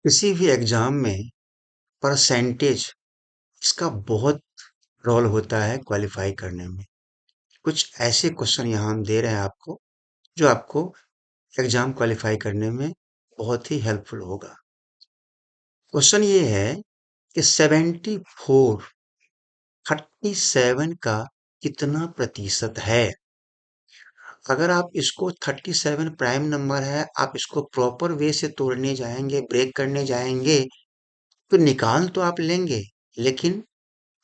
किसी भी एग्जाम में परसेंटेज इसका बहुत रोल होता है क्वालिफाई करने में। कुछ ऐसे क्वेश्चन यहाँ हम दे रहे हैं आपको जो आपको एग्जाम क्वालिफाई करने में बहुत ही हेल्पफुल होगा। क्वेश्चन ये है कि 37 का कितना प्रतिशत है। अगर आप इसको 37 प्राइम नंबर है, आप इसको प्रॉपर वे से तोड़ने जाएंगे, ब्रेक करने जाएंगे, तो निकाल तो आप लेंगे, लेकिन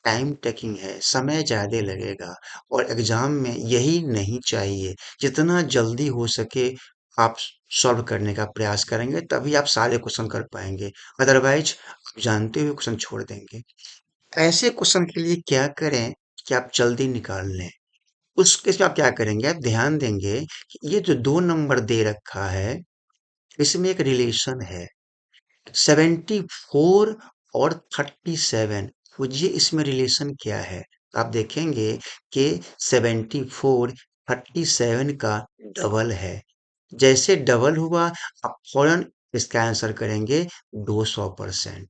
टाइम टेकिंग है, समय ज़्यादा लगेगा। और एग्जाम में यही नहीं चाहिए। जितना जल्दी हो सके आप सॉल्व करने का प्रयास करेंगे, तभी आप सारे क्वेश्चन कर पाएंगे। अदरवाइज आप जानते हुए क्वेश्चन छोड़ देंगे। ऐसे क्वेश्चन के लिए क्या करें कि आप जल्दी निकाल लें। उसके लिए आप क्या करेंगे, आप ध्यान देंगे कि ये जो दो नंबर दे रखा है, इसमें एक रिलेशन है। 74 और 37, खोजिए इसमें रिलेशन क्या है। आप देखेंगे कि 74 37 का डबल है। जैसे डबल हुआ, आप फौरन इसका आंसर करेंगे 200%।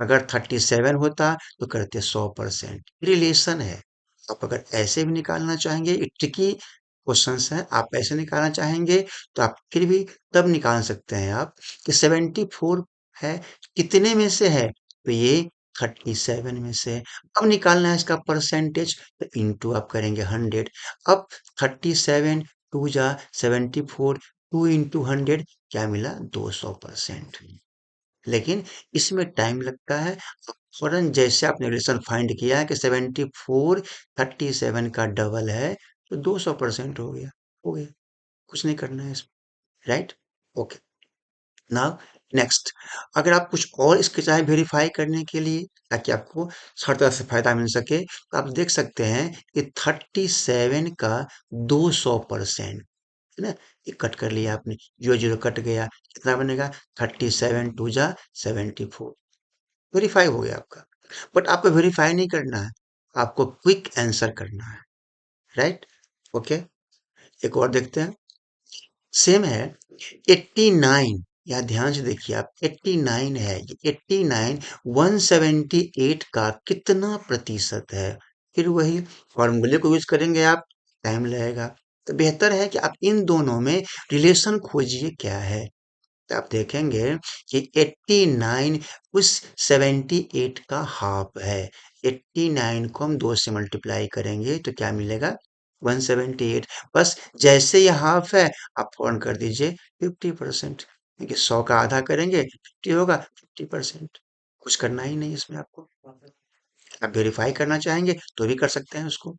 अगर 37 होता तो करते 100%। रिलेशन है। आप अगर ऐसे भी निकालना चाहेंगे, ये ट्रिकी क्वेश्चंस है, आप ऐसे निकालना चाहेंगे तो आप फिर भी तब निकाल सकते हैं आप कि 74 है, कितने में से है, तो ये 37 में से है। अब निकालना है इसका परसेंटेज, तो इंटू आप करेंगे 100। अब 37 टू जा 74, 2 इंटू 100 क्या मिला, 200%। लेकिन इसमें टाइम लगता है। फौरन जैसे आपने रिलेशन फाइंड किया है कि 74 37 का डबल है, तो 200% हो गया। हो गया, कुछ नहीं करना है इसमें, राइट। Okay, now next. अगर आप कुछ और इसके चाहे वेरीफाई करने के लिए, ताकि आपको हर तरह से फायदा मिल सके, तो आप देख सकते हैं कि 37 का 200%, है ना। ये कट कर लिया आपने, जीरो जीरो कट गया, कितना बनेगा, 37 टू जा 74। वेरीफाई हो गया आपका। बट आपको वेरीफाई नहीं करना है, आपको क्विक आंसर करना है, राइट। ओके, एक और देखते हैं। सेम है 89, या ध्यान से देखिए आप, 89 है। ये 89 178 का कितना प्रतिशत है। फिर वही फॉर्मूले को यूज करेंगे आप, टाइम लगेगा। तो बेहतर है कि आप इन दोनों में रिलेशन खोजिए क्या है। तो आप देखेंगे कि 89 उस 78 का हाफ है। 89 को हम 2 से मल्टीप्लाई करेंगे तो क्या मिलेगा, 178। बस जैसे ये हाफ है, आप फौरन कर दीजिए 50%, क्योंकि 100 का आधा करेंगे 50 होगा, 50%। कुछ करना ही नहीं इसमें आपको। आप वेरीफाई करना चाहेंगे तो भी कर सकते हैं उसको,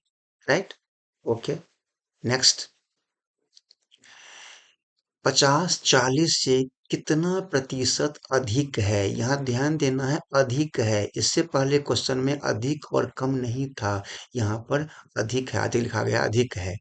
राइट। Okay, next. 50 40 से कितना प्रतिशत अधिक है। यहाँ ध्यान देना है, अधिक है। इससे पहले क्वेश्चन में अधिक और कम नहीं था, यहाँ पर अधिक है, अधिक लिखा गया, अधिक है।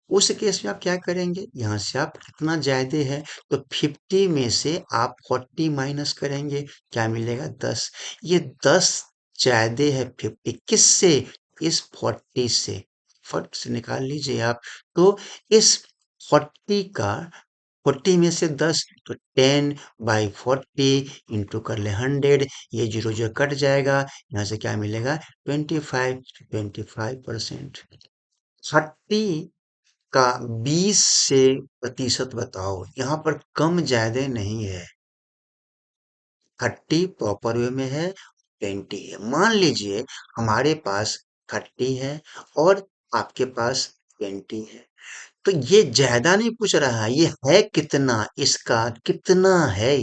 उस केस में आप क्या करेंगे, यहाँ से आप कितना ज्यादा है, तो 50 में से आप 40 माइनस करेंगे, क्या मिलेगा, 10। ये 10 ज्यादा है 50 किससे, इस 40 से। 40 से निकाल लीजिए आप। तो इस 40 का, 40 में से 10, तो 10/40 इंटू कर ले 100। ये जीरो जीरो कट जाएगा, यहाँ से क्या मिलेगा, 25%। 30 का 20 से प्रतिशत बताओ। यहाँ पर कम ज्यादा नहीं है, 30 प्रॉपर वे में है, 20 है। मान लीजिए हमारे पास 30 है और आपके पास 20 है, तो ये ज्यादा नहीं पूछ रहा है, ये है कितना, इसका कितना है,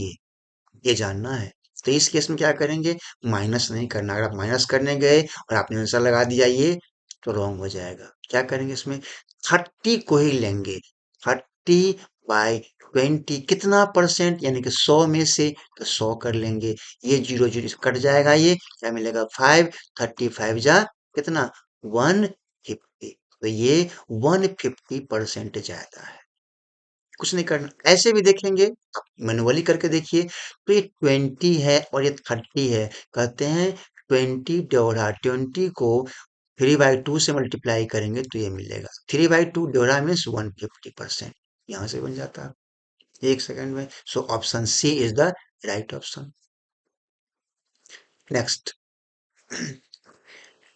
ये जानना है। तो इस केस में क्या करेंगे, माइनस नहीं करना। अगर आप माइनस करने गए और आपने आंसर लगा दिया ये, तो रॉन्ग हो जाएगा। क्या करेंगे इसमें, 30 को ही लेंगे। 30/20 कितना परसेंट, यानी कि 100 में से, तो 100 कर लेंगे। ये जीरो जीरो से कट जाएगा, ये क्या मिलेगा, 5। 35 जा कितना, 150। तो ये 150% ज्यादा है। कुछ नहीं करना, ऐसे भी देखेंगे, आप मैनुअली करके देखिए। तो ये 20 है और ये 30 है। कहते हैं 20 को 3/2 से मल्टीप्लाई करेंगे तो ये मिलेगा, 3/2 मीन्स 150%। यहाँ से बन जाता है एक सेकंड में। So option C is the right option. Next,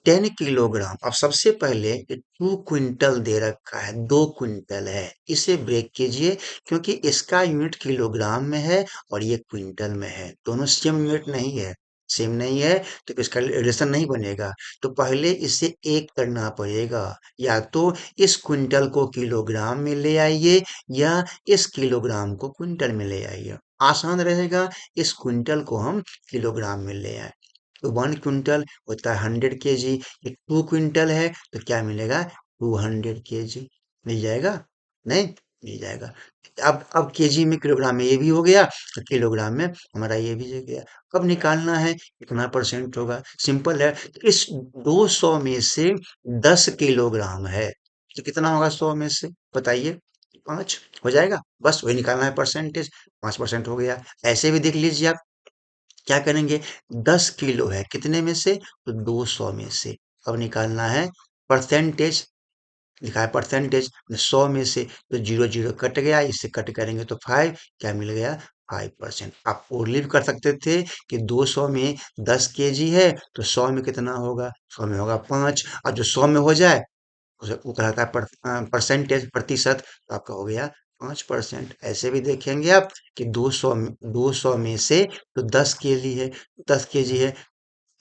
10 kilogram. अब सबसे पहले 2 क्विंटल दे रखा है, 2 क्विंटल है, इसे ब्रेक कीजिए, क्योंकि इसका यूनिट किलोग्राम में है और ये क्विंटल में है, दोनों सेम यूनिट नहीं है। सेम नहीं है तो इसका रिलेशन नहीं बनेगा। तो पहले इसे एक करना पड़ेगा, या तो इस क्विंटल को किलोग्राम में ले आइए या इस किलोग्राम को क्विंटल में ले आइए। आसान रहेगा इस क्विंटल को हम किलोग्राम में ले आए। तो 1 क्विंटल होता है 100 kg। ये 2 क्विंटल है तो क्या मिलेगा? 200 kg। मिल जाएगा? नहीं मिल जाएगा। अब केजी में किलोग्राम में ये भी हो गया, तो किलोग्राम में हमारा ये भी हो गया। कब निकालना है कितना परसेंट होगा? सिंपल है। इस 200 में से 10 किलोग्राम है तो कितना होगा 100 में से? बताइए। 5 हो जाएगा। बस वही निकालना है परसेंटेज। 5% हो गया। ऐसे भी देख लीजिए आप, क्या करेंगे? 10 किलो है कितने में से? तो 200 में से। अब निकालना है परसेंटेज। लिखा है परसेंटेज 100 में से, तो जीरो जीरो कट गया, इससे कट करेंगे तो 5। क्या मिल गया? 5%। आप और लिव कर सकते थे कि 200 में 10 kg है तो 100 में कितना होगा? 100 में होगा 5। और जो 100 में हो जाए उसे वो कहलाता है परसेंटेज, प्रतिशत। तो आपका हो गया 5%। ऐसे भी देखेंगे आप कि 200 में से तो 10 kg है, 10 kg है,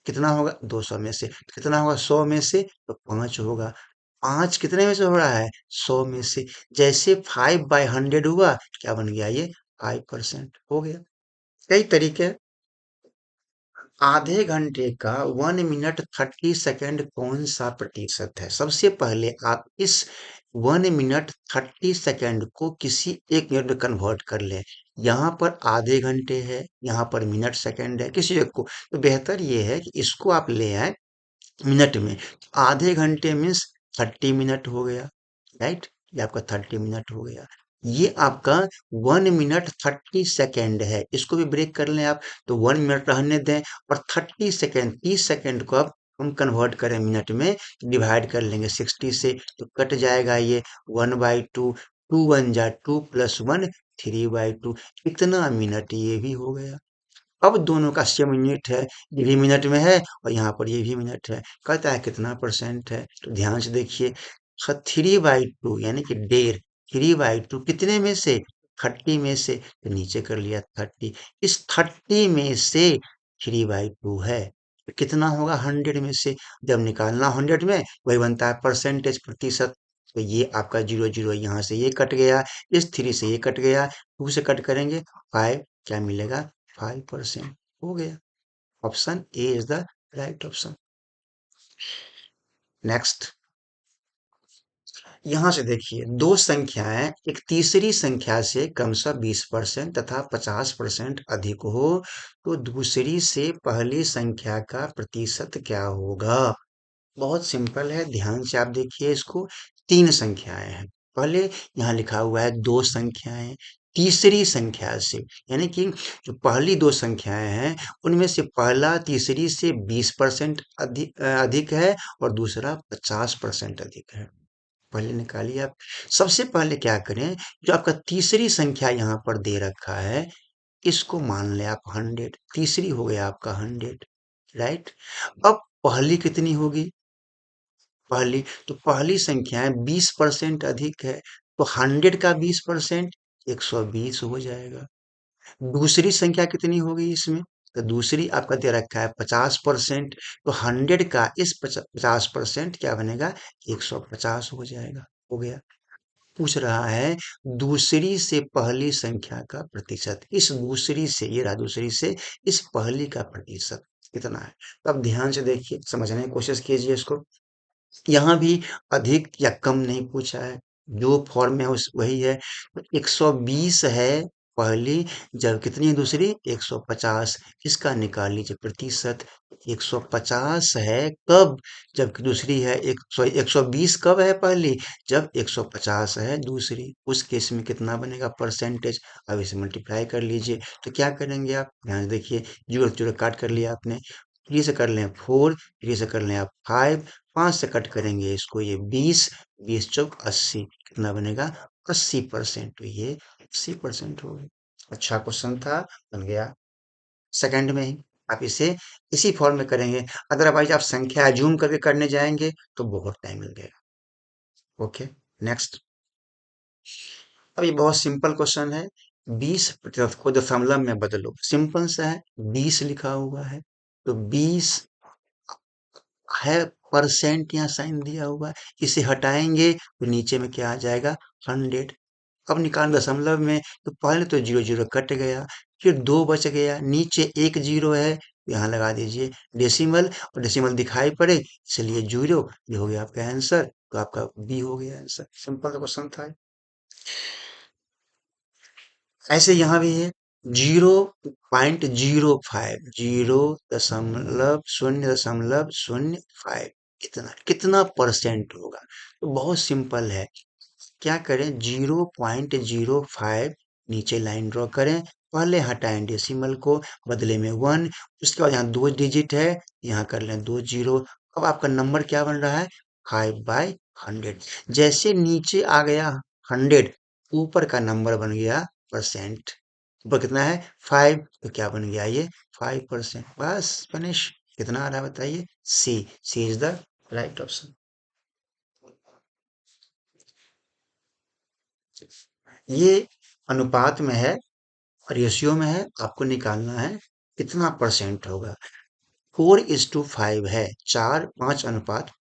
कितना होगा? 200 में से कितना होगा? 100 में से तो 5 होगा। 5 कितने में से हो रहा है? 100 में से। जैसे 5/100 हुआ, क्या बन गया? ये 5% हो गया। कई तरीके। आधे घंटे का 1 मिनट 30 सेकेंड कौन सा प्रतिशत है? सबसे पहले आप इस 1 मिनट 30 सेकेंड को किसी एक मिनट में कन्वर्ट कर लें। यहाँ पर आधे घंटे है, यहाँ पर मिनट सेकेंड है, किसी एक को। तो बेहतर ये है कि इसको आप ले आए मिनट में। आधे घंटे मीन्स 30 मिनट हो गया, राइट? ये आपका 30 मिनट हो गया। ये आपका 1 मिनट 30 सेकेंड है, इसको भी ब्रेक कर लें आप। तो 1 मिनट रहने दें और 30 सेकेंड 30 सेकेंड को अब हम कन्वर्ट करें मिनट में, डिवाइड कर लेंगे 60 से, तो कट जाएगा ये 1/2। 2 1 जा 2 +1 3/2। इतना मिनट ये भी हो गया। अब दोनों का सेम यूनिट है, ये भी मिनट में है और यहाँ पर ये भी मिनट है। कहता है कितना परसेंट है? तो ध्यान से देखिए, 3/2 यानी कि डेढ़। 3/2 कितने में से? 30 में से। तो नीचे कर लिया 30। इस 30 में से 3/2 है तो कितना होगा? 100 में से। जब निकालना 100 में, वही बनता है परसेंटेज, प्रतिशत। तो ये आपका जीरो जीरो यहाँ से ये कट गया, इस 3 से ये कट गया, 2 से कट करेंगे 5। क्या मिलेगा? 5% हो गया। Option A is the right option. Next, यहां से देखिए, दो संख्याएं एक तीसरी संख्या से क्रमशः 20% तथा 50% अधिक हो, तो दूसरी से पहली संख्या का प्रतिशत क्या होगा? बहुत सिंपल है, ध्यान से आप देखिए इसको। तीन संख्याएं हैं, पहले यहाँ लिखा हुआ है दो संख्याएं। तीसरी संख्या से, यानी कि जो पहली दो संख्याएं हैं उनमें से पहला तीसरी से 20% अधिक है और दूसरा 50% अधिक है। पहले निकालिए आप। सबसे पहले क्या करें, जो आपका तीसरी संख्या यहाँ पर दे रखा है, इसको मान लें आप 100। तीसरी हो गया आपका 100, राइट? अब पहली कितनी होगी? पहली, तो पहली संख्या 20% अधिक है, तो 100 का 20% 120 हो जाएगा। दूसरी संख्या कितनी होगी इसमें? तो दूसरी आपका दे रखा है 50%, तो 100 का इस 50% क्या बनेगा? 150 हो जाएगा। हो गया। पूछ रहा है दूसरी से पहली संख्या का प्रतिशत। इस दूसरी से, ये रहा दूसरी से इस पहली का प्रतिशत कितना है? तो अब ध्यान से देखिए, समझने की कोशिश कीजिए इसको। यहाँ भी अधिक या कम नहीं पूछा है, जो फॉर्म है उस वही है। तो 120 है पहली, जब कितनी है दूसरी? 150। इसका निकाल लीजिए प्रतिशत। 150 है कब? जबकि दूसरी है 120 कब है पहली? जब 150 है दूसरी। उस केस में कितना बनेगा परसेंटेज? अब इसे मल्टीप्लाई कर लीजिए। तो क्या करेंगे आप? ध्यान से देखिए, जीरो जीरो काट कर लिया आपने। 3 से कर लें 4, 3 से कर लें आप 5, 5 से कट करेंगे इसको, ये 20, 20 चौक 80। कितना बनेगा? 80%। तो ये 80% हो गया। अच्छा क्वेश्चन था, बन गया। सेकंड में ही आप इसे इसी फॉर्म में करेंगे। अदरवाइज आप संख्या अज्यूम करके करने जाएंगे तो बहुत टाइम लगेगा। Okay, next. अब ये बहुत सिंपल क्वेश्चन है। 20% को दशमलव में बदलो। सिंपल सा है, 20 लिखा हुआ है तो 20 है, परसेंट यहाँ साइन दिया हुआ है, इसे हटाएंगे तो नीचे में क्या आ जाएगा, 100। अब निकाल दशमलव में तो पहले तो जीरो जीरो कट गया, फिर दो बच गया, नीचे एक जीरो है, यहाँ लगा दीजिए डेसिमल, और डेसिमल दिखाई पड़े इसलिए जीरो, ये हो गया आपका आंसर। तो आपका बी हो गया आंसर। सिंपल क्वेश्चन था। ऐसे यहाँ भी है, 0.05, 0.005, कितना कितना परसेंट होगा। तो बहुत सिंपल है। क्या करें, 0.05 नीचे लाइन ड्रॉ करें, पहले हटाएं डेसिमल को, बदले में 1, उसके बाद यहाँ दो डिजिट है, यहाँ कर लें दो जीरो। अब आपका नंबर क्या बन रहा है, 5/100। जैसे नीचे आ गया 100, ऊपर का नंबर बन गया परसेंट। ऊपर कितना है, 5, तो क्या बन गया ये, 5%। बस फिनिश। कितना आ रहा है बताइए, सी। सी इज द राइट ऑप्शन। ये अनुपात में है, रेशियो में है, आपको निकालना है कितना परसेंट होगा। 4:5 है, 4:5 अनुपात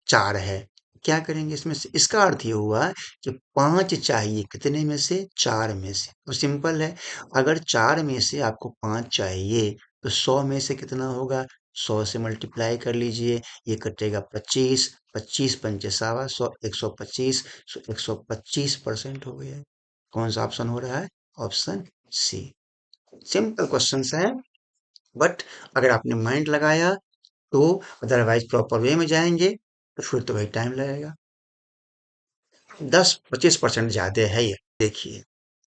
4 है। क्या करेंगे इसमें से, इसका अर्थ ये हुआ कि 5 चाहिए, कितने में से, 4 में से। तो सिंपल है, अगर 4 में से आपको 5 चाहिए तो 100 में से कितना होगा, 100 से मल्टीप्लाई कर लीजिए, ये कटेगा 25, 25 पंचे सवा 100, 125, 125% हो गया। कौन सा ऑप्शन हो रहा है, ऑप्शन सी। सिंपल क्वेश्चन है, बट अगर आपने माइंड लगाया तो, अदरवाइज प्रॉपर वे में जाएंगे तो फिर तो भाई टाइम लगेगा। 10-25% ज्यादा है ये, देखिए।